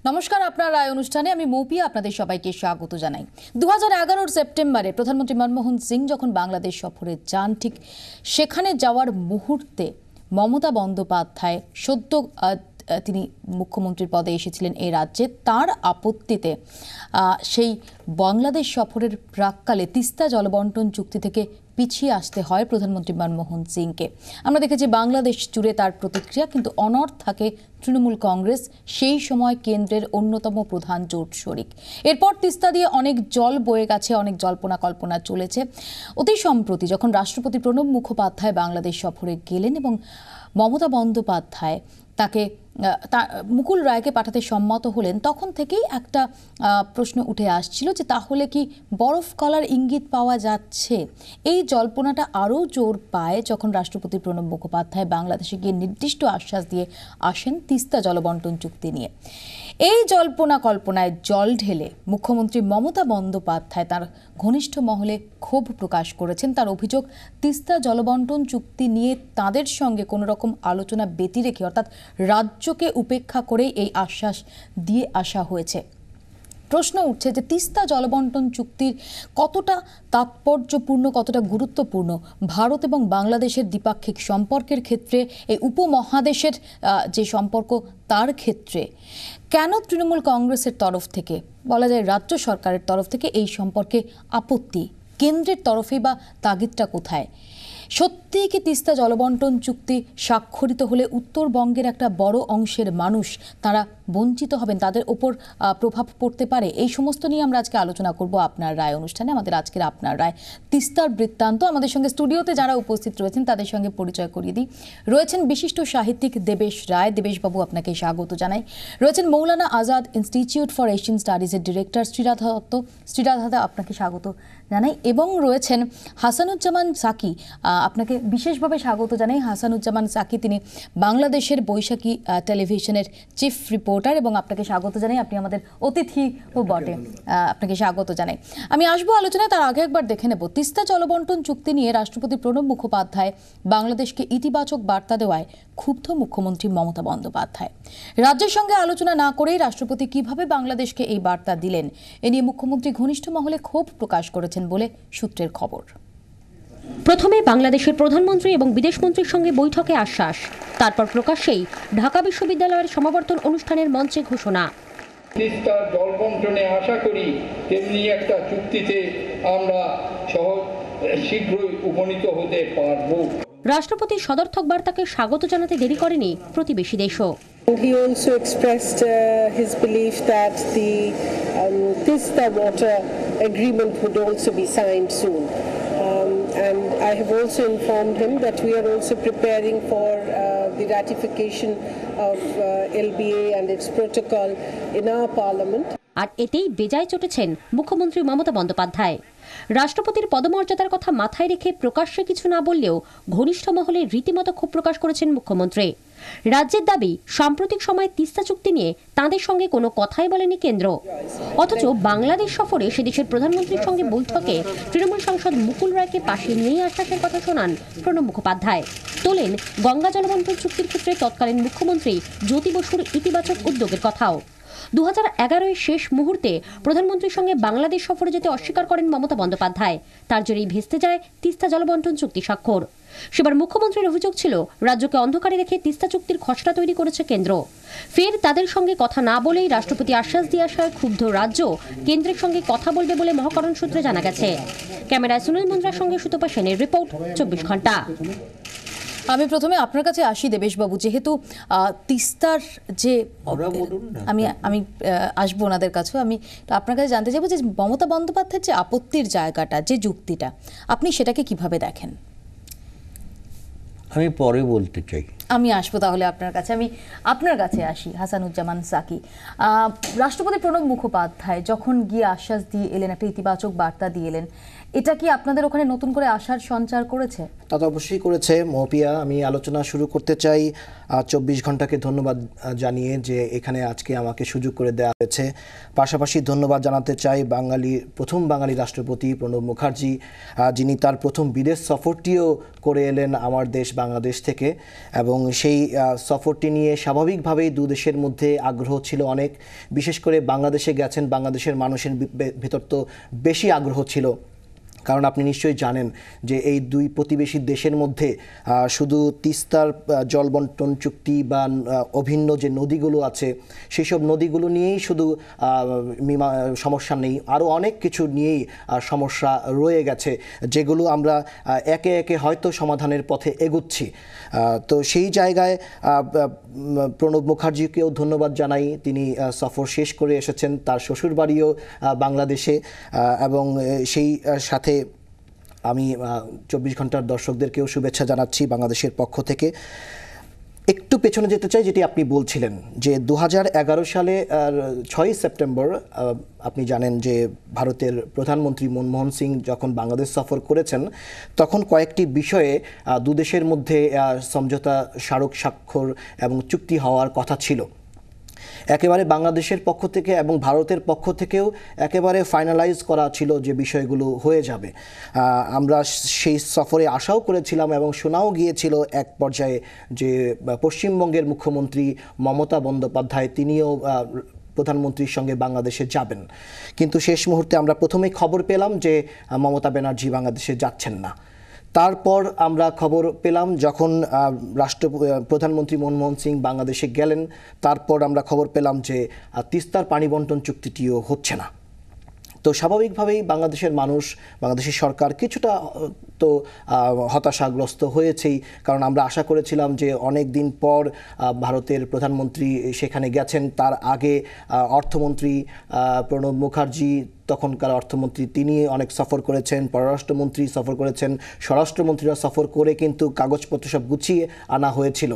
নমস্কার, আপনার রায় অনুষ্ঠানে আমি মৌপিয়া আপনাদের সবাইকে স্বাগত জানাই। 2011 সেপ্টেম্বরে প্রধানমন্ত্রী মনমোহন সিং যখন বাংলাদেশ সফরে যান, ঠিক সেখানে যাওয়ার মুহূর্তে মমতা বন্দ্যোপাধ্যায় সদ্য তিনি মুখ্যমন্ত্রীর পদে এসেছিলেন এই রাজ্যে, তার আপত্তিতে সেই বাংলাদেশ সফরের প্রাক্কালে তিস্তা জলবন্টন চুক্তি থেকে পিছিয়ে আসতে হয় প্রধানমন্ত্রী মনমোহন সিংকে। আমরা দেখেছি বাংলাদেশ জুড়ে তার প্রতিক্রিয়া, কিন্তু অনড় থাকে তৃণমূল কংগ্রেস, সেই সময় কেন্দ্রের অন্যতম প্রধান জোট শরিক। এরপর তিস্তা দিয়ে অনেক জল বয়ে গেছে, অনেক জল্পনা কল্পনা চলেছে। অতি সম্প্রতি যখন রাষ্ট্রপতি প্রণব মুখোপাধ্যায় বাংলাদেশ সফরে গেলেন এবং মমতা বন্দ্যোপাধ্যায় তাকে মুকুল রায়কে পাঠাতে সম্মত হলেন, তখন থেকেই একটা প্রশ্ন উঠে আসছিল যে তাহলে কি বরফ গলার ইঙ্গিত পাওয়া যাচ্ছে। এই জল্পনাটা আরও জোর পায় যখন রাষ্ট্রপতি প্রণব মুখোপাধ্যায় বাংলাদেশে গিয়ে নির্দিষ্ট আশ্বাস দিয়ে আসেন তিস্তা জলবন্টন চুক্তি নিয়ে। এই জল্পনা কল্পনায় জল ঢেলে মুখ্যমন্ত্রী মমতা বন্দ্যোপাধ্যায় তার ঘনিষ্ঠ মহলে ক্ষোভ প্রকাশ করেছেন। তার অভিযোগ, তিস্তা জলবন্টন চুক্তি নিয়ে তাদের সঙ্গে কোনো রকম আলোচনা ব্যতি রেখে, অর্থাৎ রাজ্যকে উপেক্ষা করেই এই আশ্বাস দিয়ে আসা হয়েছে। প্রশ্ন উঠছে যে তিস্তা জলবন্টন চুক্তির কতটা তাৎপর্যপূর্ণ, কতটা গুরুত্বপূর্ণ ভারত এবং বাংলাদেশের দ্বিপাক্ষিক সম্পর্কের ক্ষেত্রে, এই উপমহাদেশের যে সম্পর্ক তার ক্ষেত্রে। কেন তৃণমূল কংগ্রেসের তরফ থেকে, বলা যায় রাজ্য সরকারের তরফ থেকে এই সম্পর্কে আপত্তি, কেন্দ্রের তরফে বা তাগিদটা কোথায়? সত্যি কি তিস্তা জলবন্টন চুক্তি স্বাক্ষরিত হলে উত্তরবঙ্গের একটা বড় অংশের মানুষ তারা বঞ্চিত হবেন, তাদের ওপর প্রভাব পড়তে পারে? এই সমস্ত নিয়ে আমরা আজকে আলোচনা করব আপনার রায় অনুষ্ঠানে। আমাদের আজকের আপনার রায় তিস্তার বৃত্তান্ত। আমাদের সঙ্গে স্টুডিওতে যারা উপস্থিত রয়েছেন তাদের সঙ্গে পরিচয় করিয়ে দিই। রয়েছেন বিশিষ্ট সাহিত্যিক দেবেশ রায়। দেবেশবাবু, আপনাকে স্বাগত জানাই। রয়েছেন Maulana Azad institute for Asian স্টাডিজের ডিরেক্টর শ্রীরাধা দত্ত। শ্রীরাধা, আপনাকে স্বাগত জানাই। এবং রয়েছেন হাসানুজ্জামান সাকি, আপনাকে বিশেষভাবে স্বাগত জানাই। হাসানুজ্জামান সাকি, তিনি বাংলাদেশের বৈশাখী টেলিভিশনের চিফ রিপোর্টার, এবং আপনাকে স্বাগত জানাই। আপনি আমাদের অতিথিও বটে, আপনাকে স্বাগত জানাই। আমি আসবো আলোচনায়, তার আগে একবার দেখে নেব তিস্তা জলবন্টন চুক্তি নিয়ে রাষ্ট্রপতি প্রণব মুখোপাধ্যায় বাংলাদেশকে ইতিবাচক বার্তা দেওয়ায় ক্ষুব্ধ মুখ্যমন্ত্রী মমতা বন্দ্যোপাধ্যায়। রাজ্যের সঙ্গে আলোচনা না করেই রাষ্ট্রপতি কিভাবে বাংলাদেশকে এই বার্তা দিলেন, এ নিয়ে মুখ্যমন্ত্রী ঘনিষ্ঠ মহলে ক্ষোভ প্রকাশ করেছেন বলে সূত্রের খবর। প্রথমে বাংলাদেশের প্রধানমন্ত্রী এবং বিদেশমন্ত্রীর সঙ্গে বৈঠকে আশ্বাস, তারপর প্রকাশ্যেই ঢাকা বিশ্ববিদ্যালয়ের সমাবর্তন অনুষ্ঠানের মঞ্চে ঘোষণা। তিস্তার জল বন্টনে আশা করি তেমনি একটা চুক্তিতে আমরা শীঘ্রই উপনীত হতে পারব। রাষ্ট্রপতির সদর্থক বার্তাকে স্বাগত জানাতে দেরি করেনি প্রতিবেশী দেশও। He also expressed his belief that the Tista water agreement would also be signed soon. And I have also informed him that we are also preparing for the ratification of LBA and its protocol in our parliament. আর এতেই বেজায় চটেছেন মুখ্যমন্ত্রী মমতা বন্দ্যোপাধ্যায়। রাষ্ট্রপতির পদমর্যাদার কথা মাথায় রেখে প্রকাশ্যে কিছু না বললেও ঘনিষ্ঠ মহলে রীতিমতো ক্ষোভ প্রকাশ করেছেন মুখ্যমন্ত্রী। রাজ্যের দাবি, সাম্প্রতিক সময়ে তিস্তা চুক্তি নিয়ে তাঁদের সঙ্গে কোনো কথাই বলেনি কেন্দ্র। অথচ বাংলাদেশ সফরে সেদেশের প্রধানমন্ত্রীর সঙ্গে বৈঠকে তৃণমূল সাংসদ মুকুল রায়কে পাশে নিয়েই আশ্বাসের কথা শোনান প্রণব মুখোপাধ্যায়। তোলেন গঙ্গা জলবন্টন চুক্তির ক্ষেত্রে তৎকালীন মুখ্যমন্ত্রী জ্যোতি বসুর ইতিবাচক উদ্যোগের কথাও। 2011 শেষ মুহূর্তে প্রধানমন্ত্রীর সঙ্গে বাংলাদেশ সফরে যেতে অস্বীকার করেন মমতা বন্দ্যোপাধ্যায়। তার জেরেই ভেস্তে যায় তিস্তা জলবন্টন চুক্তি স্বাক্ষর। সেবার মুখ্যমন্ত্রীর অভিযোগ ছিল রাজ্যকে অন্ধকারে রেখে তিস্তা চুক্তির খসড়া তৈরি করেছে কেন্দ্র। ফের তাদের সঙ্গে কথা না বলেই রাষ্ট্রপতি আশ্বাস দিয়ে আসায় ক্ষুব্ধ রাজ্য কেন্দ্রের সঙ্গে কথা বলবে বলে মহাকরণ সূত্রে জানা গেছে। ক্যামেরায় সুনীল মুন্দ্রার সঙ্গে সুতপা সেনের রিপোর্ট, 24 ঘন্টা। আমি প্রথমে আপনার কাছে আসি দেবেশবাবু, যেহেতু তিস্তার যে আমি আসবো ওনাদের কাছেও, আমি আপনার কাছে জানতে চাইবো যে মমতা বন্দ্যোপাধ্যায়ের যে আপত্তির জায়গাটা, যে যুক্তিটা, আপনি সেটাকে কিভাবে দেখেন? আমি পরে বলতে চাই। আমি আসবো তাহলে আপনার কাছে। আমি আপনার কাছে আসি হাসানুজ্জামান সাকি। রাষ্ট্রপতি প্রণব মুখোপাধ্যায় যখন গিয়ে আশ্বাস দিয়ে এলেন, একটা ইতিবাচক বার্তা দিয়ে এলেন, এটা কি আপনাদের ওখানে নতুন করে আশার সঞ্চার করেছে? তা তো অবশ্যই করেছে মৌপিয়া। আমি আলোচনা শুরু করতে চাই 24 ঘন্টাকে ধন্যবাদ জানিয়ে যে এখানে আজকে আমাকে সুযোগ করে দেওয়া হয়েছে। পাশাপাশি ধন্যবাদ জানাতে চাই প্রথম বাঙালি রাষ্ট্রপতি প্রণব মুখার্জি, যিনি তার প্রথম বিদেশ সফরটিও করে এলেন আমার দেশ বাংলাদেশ থেকে, এবং এবং সেই সফরটি নিয়ে স্বাভাবিকভাবেই দু দেশের মধ্যে আগ্রহ ছিল অনেক, বিশেষ করে বাংলাদেশে গেছেন বাংলাদেশের মানুষের ভেতর তো বেশি আগ্রহ ছিল, কারণ আপনি নিশ্চয়ই জানেন যে এই দুই প্রতিবেশী দেশের মধ্যে শুধু তিস্তার জল বন্টন চুক্তি বা অভিন্ন যে নদীগুলো আছে সেই সব নদীগুলো নিয়েই শুধু সমস্যা নেই, আরও অনেক কিছু নিয়েই সমস্যা রয়ে গেছে, যেগুলো আমরা একে একে হয়তো সমাধানের পথে এগুচ্ছি। তো সেই জায়গায় প্রণব মুখার্জিকেও ধন্যবাদ জানাই, তিনি সফর শেষ করে এসেছেন, তার শ্বশুরবাড়িও বাংলাদেশে, এবং সেই সাথে আমি 24 ঘন্টার দর্শকদেরকেও শুভেচ্ছা জানাচ্ছি বাংলাদেশের পক্ষ থেকে। একটু পেছনে যেতে চাই, যেটি আপনি বলছিলেন যে 2011 সালে 6ই সেপ্টেম্বর আপনি জানেন যে ভারতের প্রধানমন্ত্রী মনমোহন সিং যখন বাংলাদেশ সফর করেছেন তখন কয়েকটি বিষয়ে দু দেশের মধ্যে সমঝোতা স্মারক স্বাক্ষর এবং চুক্তি হওয়ার কথা ছিল। একেবারে বাংলাদেশের পক্ষ থেকে এবং ভারতের পক্ষ থেকেও একেবারে ফাইনালাইজ করা ছিল যে বিষয়গুলো হয়ে যাবে। আমরা সেই সফরে আশাও করেছিলাম এবং শোনাও গিয়েছিল এক পর্যায়ে যে পশ্চিমবঙ্গের মুখ্যমন্ত্রী মমতা বন্দ্যোপাধ্যায় তিনিও প্রধানমন্ত্রীর সঙ্গে বাংলাদেশে যাবেন, কিন্তু শেষ মুহূর্তে আমরা প্রথমেই খবর পেলাম যে মমতা ব্যানার্জি বাংলাদেশে যাচ্ছেন না। তারপর আমরা খবর পেলাম যখন প্রধানমন্ত্রী মনমোহন সিং বাংলাদেশে গেলেন, তারপর আমরা খবর পেলাম যে তিস্তার পানি বন্টন চুক্তিটিও হচ্ছে না। তো স্বাভাবিকভাবেই বাংলাদেশের মানুষ, বাংলাদেশের সরকার কিছুটা তো হতাশাগ্রস্ত হয়েছেই, কারণ আমরা আশা করেছিলাম যে অনেক দিন পর ভারতের প্রধানমন্ত্রী সেখানে গেছেন। তার আগে অর্থমন্ত্রী প্রণব মুখার্জি, তখনকার অর্থমন্ত্রী, তিনি অনেক সফর করেছেন, পররাষ্ট্রমন্ত্রী সফর করেছেন, স্বরাষ্ট্রমন্ত্রীরা সফর করে কিন্তু কাগজপত্র সব গুছিয়ে আনা হয়েছিল।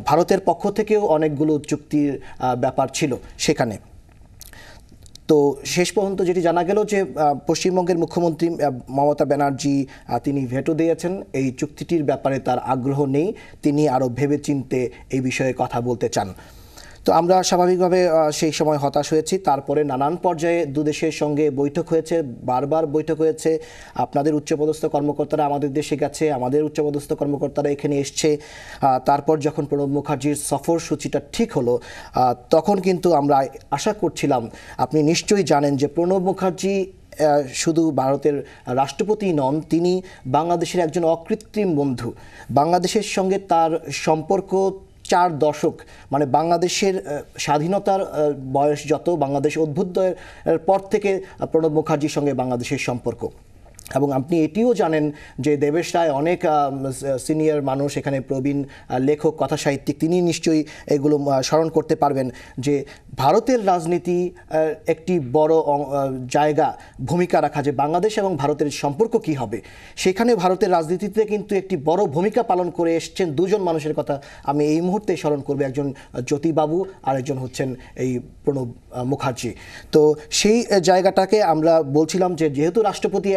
ভারতের পক্ষ থেকেও অনেকগুলো চুক্তির ব্যাপার ছিল সেখানে। তো শেষ পর্যন্ত যেটি জানা গেল যে পশ্চিমবঙ্গের মুখ্যমন্ত্রী মমতা ব্যানার্জি তিনি ভেটো দিয়েছেন, এই চুক্তিটির ব্যাপারে তার আগ্রহ নেই, তিনি আরও ভেবেচিন্তে এই বিষয়ে কথা বলতে চান। তো আমরা স্বাভাবিকভাবে সেই সময় হতাশ হয়েছি। তারপরে নানান পর্যায়ে দু দেশের সঙ্গে বৈঠক হয়েছে, বারবার বৈঠক হয়েছে। আপনাদের উচ্চপদস্থ কর্মকর্তারা আমাদের দেশে গেছে, আমাদের উচ্চপদস্থ কর্মকর্তারা এখানে এসছে। তারপর যখন প্রণব মুখার্জির সফর সূচিটা ঠিক হলো তখন কিন্তু আমরা আশা করছিলাম, আপনি নিশ্চয়ই জানেন যে প্রণব মুখার্জি শুধু ভারতের রাষ্ট্রপতি নন, তিনি বাংলাদেশের একজন অকৃত্রিম বন্ধু। বাংলাদেশের সঙ্গে তার সম্পর্ক 4 দশক, মানে বাংলাদেশের স্বাধীনতার বয়স যত, বাংলাদেশ অভ্যুদয়ের পর থেকে প্রণব মুখার্জির সঙ্গে বাংলাদেশের সম্পর্ক। এবং আপনি এটিও জানেন যে দেবেশ রায় অনেক সিনিয়র মানুষ, এখানে প্রবীণ লেখক, কথা সাহিত্যিক, তিনি নিশ্চয়ই এগুলো স্মরণ করতে পারবেন যে ভারতের রাজনীতি একটি বড় জায়গা ভূমিকা রাখা, যে বাংলাদেশ এবং ভারতের সম্পর্ক কি হবে, সেখানে ভারতের রাজনীতিতে কিন্তু একটি বড় ভূমিকা পালন করে এসছেন দুজন মানুষের কথা আমি এই মুহূর্তে স্মরণ করব, একজন জ্যোতিবাবু আর একজন হচ্ছেন এই প্রণব মুখার্জি। তো সেই জায়গাটাকে আমরা বলছিলাম যে যেহেতু রাষ্ট্রপতি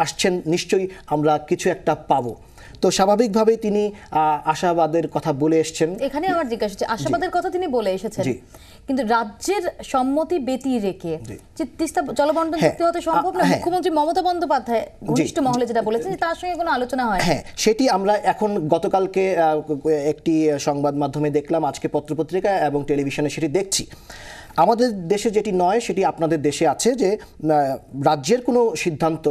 আসছেন নিশ্চয়ই আমরা কিছু একটা পাবো। তো স্বাভাবিকভাবেই তিনি আশাবাদের কথা বলে এসেছেন। এখানে আমার জিজ্ঞাসা হচ্ছে, আশাবাদের কথা তিনি বলে এসেছেন, কিন্তু রাজ্যের সম্মতি ব্যতিয়ে রেখে যে তিস্তা জলবন্টন চুক্তি হতে সম্ভব না, মুখ্যমন্ত্রী মমতা বন্দ্যোপাধ্যায় ঘনিষ্ঠ মহলে যেটা বলেছেন তার সঙ্গে কোনো আলোচনা হয়? হ্যাঁ, সেটি আমরা এখন গতকালকে একটি সংবাদ মাধ্যমে দেখলাম, আজকে পত্রপত্রিকা এবং টেলিভিশনে সেটি দেখছি। আমাদের দেশে যেটি নয় সেটি আপনাদের দেশে আছে, যে রাজ্যের কোনো সিদ্ধান্ত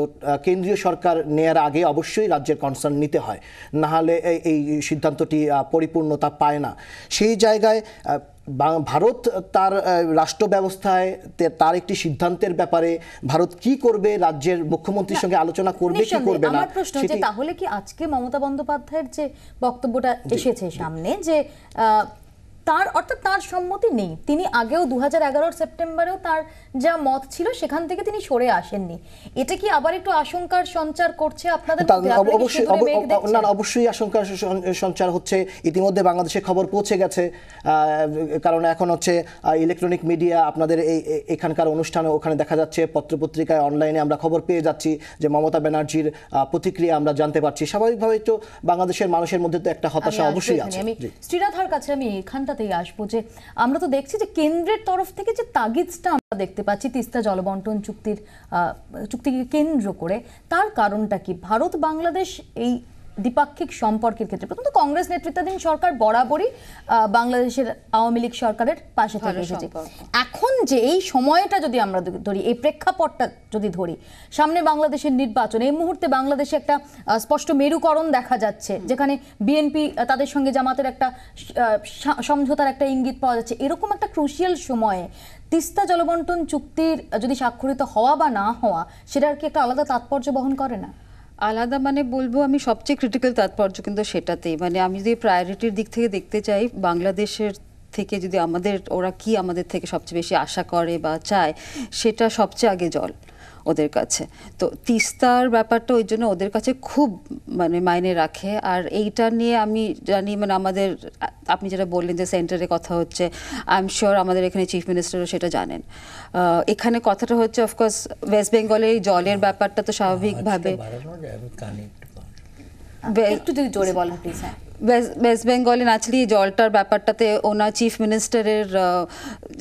কেন্দ্রীয় সরকার নেয়ার আগে অবশ্যই রাজ্যের কনসার্ন নিতে হয়, না হলে এই সিদ্ধান্তটি পরিপূর্ণতা পায় না। সেই জায়গায় ভারত তার রাষ্ট্র ব্যবস্থায় তার একটি সিদ্ধান্তের ব্যাপারে ভারত কি করবে, রাজ্যের মুখ্যমন্ত্রীর সঙ্গে আলোচনা করবে কি করবে না। আমার প্রশ্ন যে তাহলে কি আজকে মমতা বন্দ্যোপাধ্যায়ের যে বক্তব্যটা এসেছে সামনে, যে তার সম্মতি নেই, তিনি আগেও 2011 সেপ্টেম্বরেও তার যা মত ছিল সেখান থেকে তিনি সরে আসেননি, এটা কি আবার একটু আশঙ্কার সঞ্চার করছে আপনাদের মধ্যে? অবশ্যই আশঙ্কার সঞ্চার হচ্ছে। ইতিমধ্যে বাংলাদেশে খবর পৌঁছে গেছে, কারণ এখন হচ্ছে ইলেকট্রনিক মিডিয়া, আপনাদের এখানকার অনুষ্ঠানে ওখানে দেখা যাচ্ছে, পত্রপত্রিকায় অনলাইনে আমরা খবর পেয়ে যাচ্ছি যে মমতা ব্যানার্জির প্রতিক্রিয়া আমরা জানতে পারছি। স্বাভাবিকভাবেই তো বাংলাদেশের মানুষের মধ্যে তো একটা হতাশা অবশ্যই আছে। আমি শ্রীরাধার কাছে আমি এখানটাতেই আসবো, যে আমরা তো দেখছি যে কেন্দ্রের তরফ থেকে যে তাগিদটা আমরা দেখতে পাচ্ছি তিস্তা জলবন্টন চুক্তিকে কেন্দ্র করে, তার কারণটা কি? ভারত বাংলাদেশ এই দ্বিপাক্ষিক সম্পর্কের ক্ষেত্রে প্রথমত কংগ্রেস নেতৃত্বাধীন সরকার বরাবরই বাংলাদেশের আওয়ামী লীগ সরকারের পাশে থেকে এসেছে। এখন যে এই সময়টা যদি আমরা ধরি, এই প্রেক্ষাপটটা যদি ধরি, সামনে বাংলাদেশের নির্বাচন, এই মুহূর্তে বাংলাদেশে একটা স্পষ্ট মেরুকরণ দেখা যাচ্ছে, যেখানে বিএনপি তাদের সঙ্গে জামাতের একটা সমঝোতার একটা ইঙ্গিত পাওয়া যাচ্ছে। এরকম একটা ক্রুশিয়াল সময়ে তিস্তা জলবন্টন চুক্তির যদি স্বাক্ষরিত হওয়া বা না হওয়া, সেটার কি একটা আলাদা তাৎপর্য বহন করে না? আলাদা মানে বলবো আমি সবচেয়ে ক্রিটিক্যাল তাৎপর্য কিন্তু সেটাতেই, মানে আমি যদি প্রায়োরিটির দিক থেকে দেখতে চাই, বাংলাদেশের থেকে যদি ওরা কি আমাদের থেকে সবচেয়ে বেশি আশা করে বা চায়, সেটা সবচেয়ে আগে জল ওদের কাছে। তো তিস্তার ব্যাপারটা ওই জন্য ওদের কাছে খুব মানে মাইনে রাখে। আর এইটা নিয়ে আমি জানি, মানে আমাদের, আপনি যেটা বললেন যে সেন্টারে কথা হচ্ছে, আই এম শিওর আমাদের এখানে চিফ মিনিস্টারও সেটা জানেন। এখানে কথাটা হচ্ছে অফকোর্স ওয়েস্ট বেঙ্গলে এই জলের ব্যাপারটা তো স্বাভাবিকভাবে, একটু যদি জোরে বলেন প্লিজ। ওয়েস্ট বেঙ্গলে ন্যাচারালি জলটার ব্যাপারটাতে ওনার চিফ মিনিস্টারের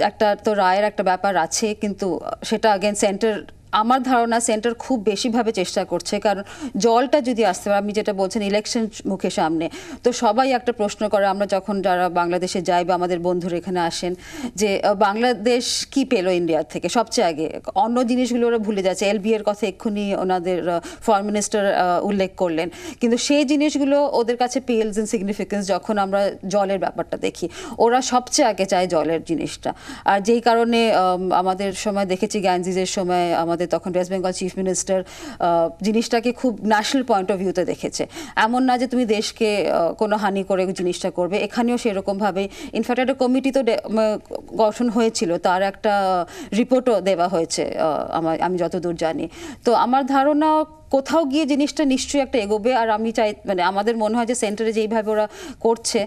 একটা তো রায়ের একটা ব্যাপার আছে, কিন্তু সেটা আগেন সেন্টার, আমার ধারণা সেন্টার খুব বেশিভাবে চেষ্টা করছে। কারণ জলটা যদি আসতে পারে, আপনি যেটা বলছেন ইলেকশন মুখে সামনে, তো সবাই একটা প্রশ্ন করে, আমরা যখন যারা বাংলাদেশে যাই বা আমাদের বন্ধুরা এখানে আসেন, যে বাংলাদেশ কি পেলো ইন্ডিয়ার থেকে সবচেয়ে আগে, অন্য জিনিসগুলো ওরা ভুলে যাচ্ছে। এলবি এর কথা এক্ষুনি ওনাদের ফরেন মিনিস্টার উল্লেখ করলেন, কিন্তু সেই জিনিসগুলো ওদের কাছে পেলস ইন সিগনিফিকেন্স যখন আমরা জলের ব্যাপারটা দেখি। ওরা সবচেয়ে আগে চায় জলের জিনিসটা। আর যেই কারণে আমাদের সময় দেখেছি, গ্যাঞ্জিজের সময় আমাদের তখন ওয়েস্ট বেঙ্গল চিফ মিনিস্টার জিনিসটাকে খুব ন্যাশনাল পয়েন্ট অফ ভিউতে দেখেছে। এমন না যে তুমি দেশকে কোনো হানি করে জিনিসটা করবে, এখানেও সেরকমভাবে ইনফ্যাক্ট একটা কমিটি তো গঠন হয়েছিল, তার একটা রিপোর্টও দেওয়া হয়েছে আমি যতদূর জানি। তো আমার ধারণা কোথাও গিয়ে জিনিসটা নিশ্চয়ই একটা এগোবে। আর আমি চাই, মানে আমাদের মনে হয় যে সেন্টারে যেইভাবে ওরা করছে,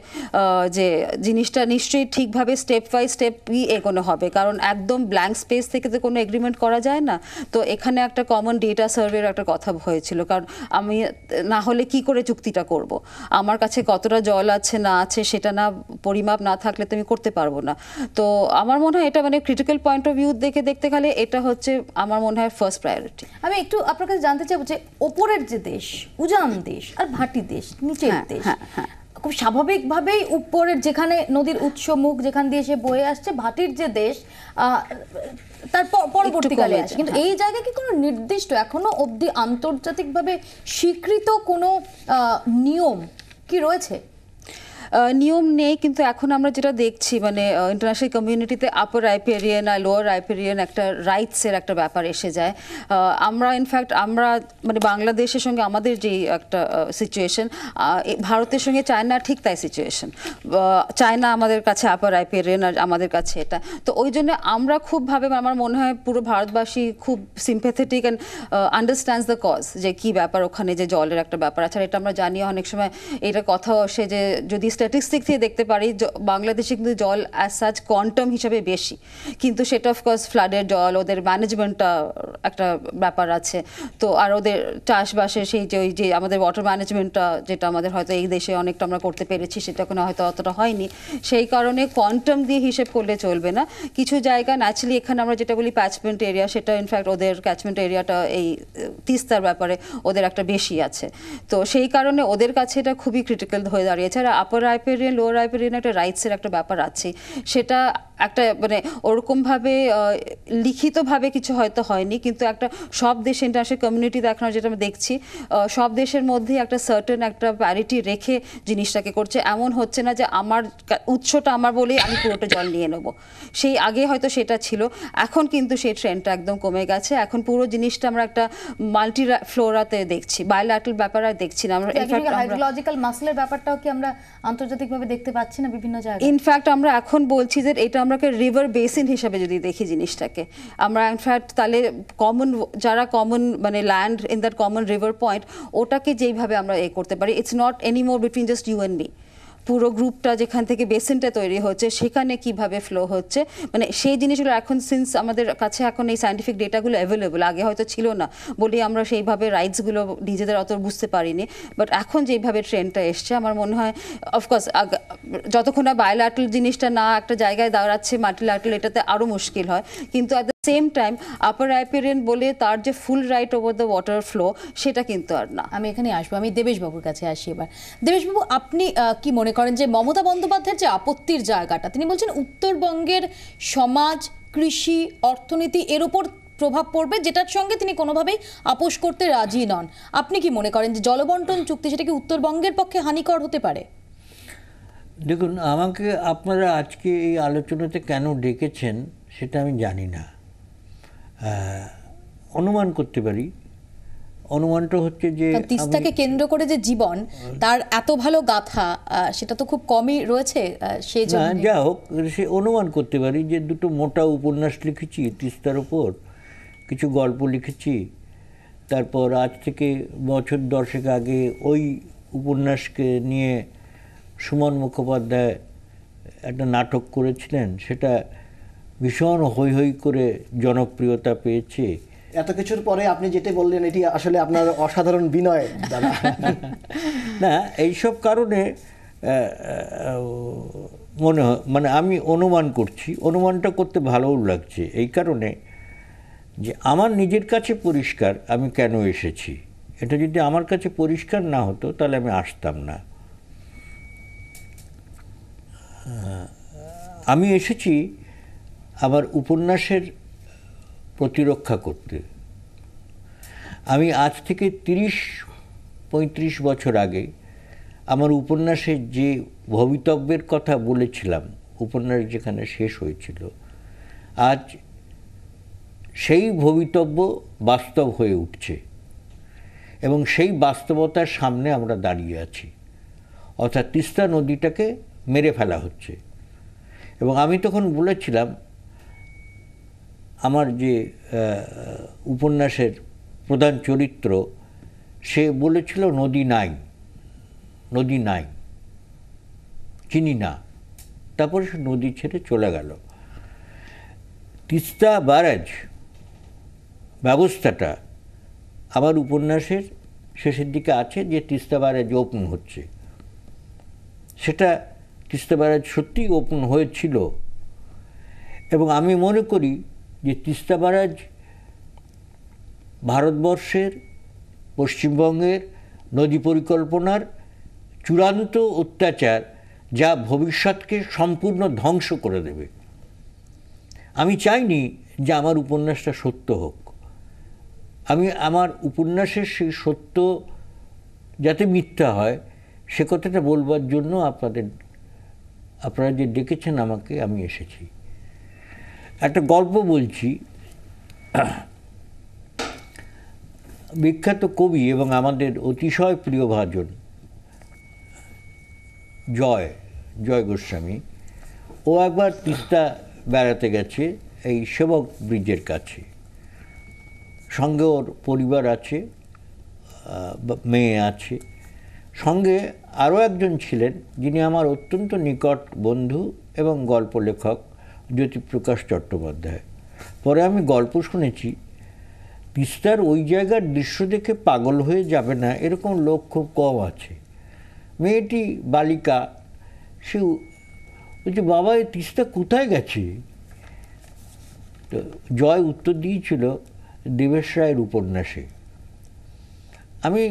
যে জিনিসটা নিশ্চয়ই ঠিকভাবে স্টেপ বাই স্টেপই এগোনো হবে। কারণ একদম ব্ল্যাঙ্ক স্পেস থেকে তো কোনো এগ্রিমেন্ট করা যায় না। তো এখানে একটা কমন ডেটা সার্ভের একটা কথা হয়েছিল, কারণ আমি না হলে কি করে চুক্তিটা করব, আমার কাছে কতটা জল আছে না আছে সেটা না পরিমাপ না থাকলে তো আমি করতে পারবো না। তো আমার মনে হয় এটা মানে ক্রিটিক্যাল পয়েন্ট অফ ভিউ দেখে দেখতে গেলে এটা হচ্ছে আমার মনে হয় ফার্স্ট প্রায়োরিটি। আমি একটু আপনার কাছে জানতে চাইবো যে ওপরের যে দেশ, উজান দেশ আর ভাটি দেশ, নিচের দেশ, খুব স্বাভাবিকভাবেই উপরের যেখানে নদীর উৎস মুখ যেখান দিয়ে সে বয়ে আসছে, ভাটির যে দেশ তার পরবর্তীকালে আসে। কিন্তু এই জায়গায় কি কোনো নির্দিষ্ট এখনো অবধি আন্তর্জাতিকভাবে স্বীকৃত কোনো নিয়ম কি রয়েছে? নিয়ম নেই, কিন্তু এখন আমরা যেটা দেখছি, মানে ইন্টারন্যাশনাল কমিউনিটিতে আপার রাইপেরিয়ান আর লোয়ার রাইপেরিয়ান একটা রাইটসের একটা ব্যাপার এসে যায়। আমরা ইনফ্যাক্ট আমরা মানে বাংলাদেশের সঙ্গে আমাদের যেই একটা সিচুয়েশন, ভারতের সঙ্গে চায়না ঠিক তাই সিচুয়েশন। চায়না আমাদের কাছে আপার রাইপেরিয়ান আর আমাদের কাছে এটা। তো ওই জন্য আমরা খুবভাবে, আমার মনে হয় পুরো ভারতবাসী খুব sympathetic and understands the cause, যে কী ব্যাপার ওখানে, যে জলের একটা ব্যাপার আছে। আর এটা আমরা জানি অনেক সময় এটা কথাও আসে যে যদি স্ট্যাটিস্টিক থেকে দেখতে পারি বাংলাদেশে কিন্তু জল অ্যাজ সাচ কোয়ান্টাম হিসাবে বেশি, কিন্তু সেটা অফকোর্স ফ্লাডের জল, ওদের ম্যানেজমেন্টটা একটা ব্যাপার আছে। তো আর ওদের চাষবাসের সেই যে ওই যে আমাদের ওয়াটার ম্যানেজমেন্টটা, যেটা আমাদের হয়তো এই দেশে অনেকটা আমরা করতে পেরেছি, সেটা কোনো হয়তো অতটা হয়নি। সেই কারণে কোয়ান্টাম দিয়ে হিসেব করলে চলবে না। কিছু জায়গা ন্যাচারালি এখানে আমরা যেটা বলি ক্যাচমেন্ট এরিয়া, সেটা ইনফ্যাক্ট ওদের ক্যাচমেন্ট এরিয়াটা এই তিস্তার ব্যাপারে ওদের একটা বেশি আছে। তো সেই কারণে ওদের কাছে এটা খুবই ক্রিটিক্যাল হয়ে দাঁড়িয়েছে। আর আপার রাইপেরিয়ান লোয়ার রাইপেরিয়ান একটা রাইটসের একটা ব্যাপার আছে, সেটা একটা মানে ওরকমভাবে লিখিতভাবে কিছু হয়তো হয়নি, কিন্তু একটা সব দেশে ইন্টারন্যাশনাল কমিউনিটি দেখানোর যেটা আমরা দেখছি, সব দেশের মধ্যেই একটা সার্টেন একটা প্যারিটি রেখে জিনিসটাকে করছে। এমন হচ্ছে না যে আমার উৎসটা আমার বলেই আমি পুরোটা জল নিয়ে নেব। সেই আগে হয়তো সেটা ছিল, এখন কিন্তু সেই ট্রেন্ডটা একদম কমে গেছে। এখন পুরো জিনিসটা আমরা একটা মাল্টি ফ্লোরাতে দেখছি, বায়োল্যাটারাল ব্যাপার আর দেখছি না আমরা। হাইড্রোলজিক্যাল মাসলের ব্যাপারটাও কি আমরা আন্তর্জাতিকভাবে দেখতে পাচ্ছি না বিভিন্ন জায়গায়? ইনফ্যাক্ট আমরা এখন বলছি যে এটা আমরা রিভার বেসিন হিসাবে যদি দেখি জিনিসটাকে, আমরা ইনফ্যাক্ট তাহলে কমন যারা কমন মানে land in that common river point, ওটাকে যেইভাবে আমরা করতে পারি, it's not any more between just you and me. পুরো গ্রুপটা যেখান থেকে বেসিনটা তৈরি হচ্ছে সেখানে কিভাবে ফ্লো হচ্ছে, মানে সেই জিনিসগুলো এখন সিন্স আমাদের কাছে এখন এই সায়েন্টিফিক ডেটাগুলো অ্যাভেলেবল, আগে হয়তো ছিল না বলে আমরা সেইভাবে রাইটসগুলো নিজেদের অত বুঝতে পারিনি। বাট এখন যেইভাবে ট্রেন্ডটা এসছে, আমার মনে হয় অফকোর্স যতক্ষণ না বায়োল্যাটারাল জিনিসটা না একটা জায়গায় দাঁড়াচ্ছে, মাল্টিল্যাটারাল এটাতে আরও মুশকিল হয়, কিন্তু সেম টাইম আপার রাইপেরিয়ান বলে তার যে ফুল right over the water flow সেটা কিন্তু আর না। আমি এখানে আসবো, আমি দেবেশবাবুর কাছে আসি এবার। দেবেশবাবু, আপনি কি মনে করেন যে মমতা বন্দ্যোপাধ্যায়ের যে আপত্তির জায়গাটা, তিনি বলছেন উত্তরবঙ্গের সমাজ, কৃষি, অর্থনীতি এর উপর প্রভাব পড়বে, যেটার সঙ্গে তিনি কোনোভাবেই আপোষ করতে রাজি নন। আপনি কি মনে করেন যে জলবন্টন চুক্তি সেটা কি উত্তরবঙ্গের পক্ষে হানিকর হতে পারে? দেখুন, আমাকে আপনারা আজকে এই আলোচনাতে কেন ডেকেছেন সেটা আমি জানি না। অনুমান করতে পারি। অনুমানটা হচ্ছে যে তিস্তাকে কেন্দ্র করে যে জীবন তার এত ভালো গাথা, সেটা তো খুব কমই রয়েছে, সেই না, জন্য যা হোক, সে অনুমান করতে পারি যে দুটো মোটা উপন্যাস লিখেছি তিস্তার ওপর, কিছু গল্প লিখেছি। তারপর আজ থেকে বছর 10 আগে ওই উপন্যাসকে নিয়ে সুমন মুখোপাধ্যায় একটা নাটক করেছিলেন, সেটা ভীষণ হৈ হৈ করে জনপ্রিয়তা পেয়েছে। এত কিছুর পরে আপনি যেটা বললেন এটি আসলে আপনার অসাধারণ বিনয় দাদা। না, এইসব কারণে মনে হয়, মানে আমি অনুমান করছি, অনুমানটা করতে ভালোও লাগছে এই কারণে যে আমার নিজের কাছে পরিষ্কার আমি কেন এসেছি। এটা যদি আমার কাছে পরিষ্কার না হতো তাহলে আমি আসতাম না। আমি এসেছি আমার উপন্যাসের প্রতিরক্ষা করতে। আমি আজ থেকে 30-35 বছর আগে আমার উপন্যাসে যে ভবিতব্যের কথা বলেছিলাম, উপন্যাস যেখানে শেষ হয়েছিল, আজ সেই ভবিতব্য বাস্তব হয়ে উঠছে এবং সেই বাস্তবতার সামনে আমরা দাঁড়িয়ে আছি। অর্থাৎ তিস্তা নদীটাকে মেরে ফেলা হচ্ছে। এবং আমি তখন বলেছিলাম, আমার যে উপন্যাসের প্রধান চরিত্র, সে বলেছিল নদী নাই, নদী নাই, চিনি না। তারপরে সে নদী ছেড়ে চলে গেল। তিস্তা ব্যারাজ ব্যবস্থাটা আমার উপন্যাসের শেষের দিকে আছে, যে তিস্তা ব্যারাজ ওপেন হচ্ছে। সেটা তিস্তা ব্যারাজ সত্যিই ওপেন হয়েছিল এবং আমি মনে করি যে তিস্তা ব্যারাজ ভারতবর্ষের, পশ্চিমবঙ্গের নদী পরিকল্পনার চূড়ান্ত অত্যাচার, যা ভবিষ্যৎকে সম্পূর্ণ ধ্বংস করে দেবে। আমি চাইনি যে আমার উপন্যাসটা সত্য হোক। আমি আমার উপন্যাসের সেই সত্য যাতে মিথ্যা হয় সে কথাটা বলবার জন্য আপনারা যে ডেকেছেন আমাকে, আমি এসেছি। একটা গল্প বলছি। বিখ্যাত কবি এবং আমাদের অতিশয় প্রিয়ভাজন জয় গোস্বামী, ও একবার তিস্তা বেড়াতে গেছে এই সেবক ব্রিজের কাছে। সঙ্গে ওর পরিবার আছে, মেয়ে আছে। সঙ্গে আরও একজন ছিলেন যিনি আমার অত্যন্ত নিকট বন্ধু এবং গল্প লেখক, জ্যোতিপ্রকাশ চট্টোপাধ্যায়। পরে আমি গল্প শুনেছি, তিস্তার ওই জায়গার দৃশ্য দেখে পাগল হয়ে যাবে না এরকম লোক খুব কম আছে। মেয়েটি বালিকা, সে বলছে, বাবা এই তিস্তা কোথায় গেছে? তো জয় উত্তর দিয়েছিল দেবেশ রায়ের উপন্যাসে। আমি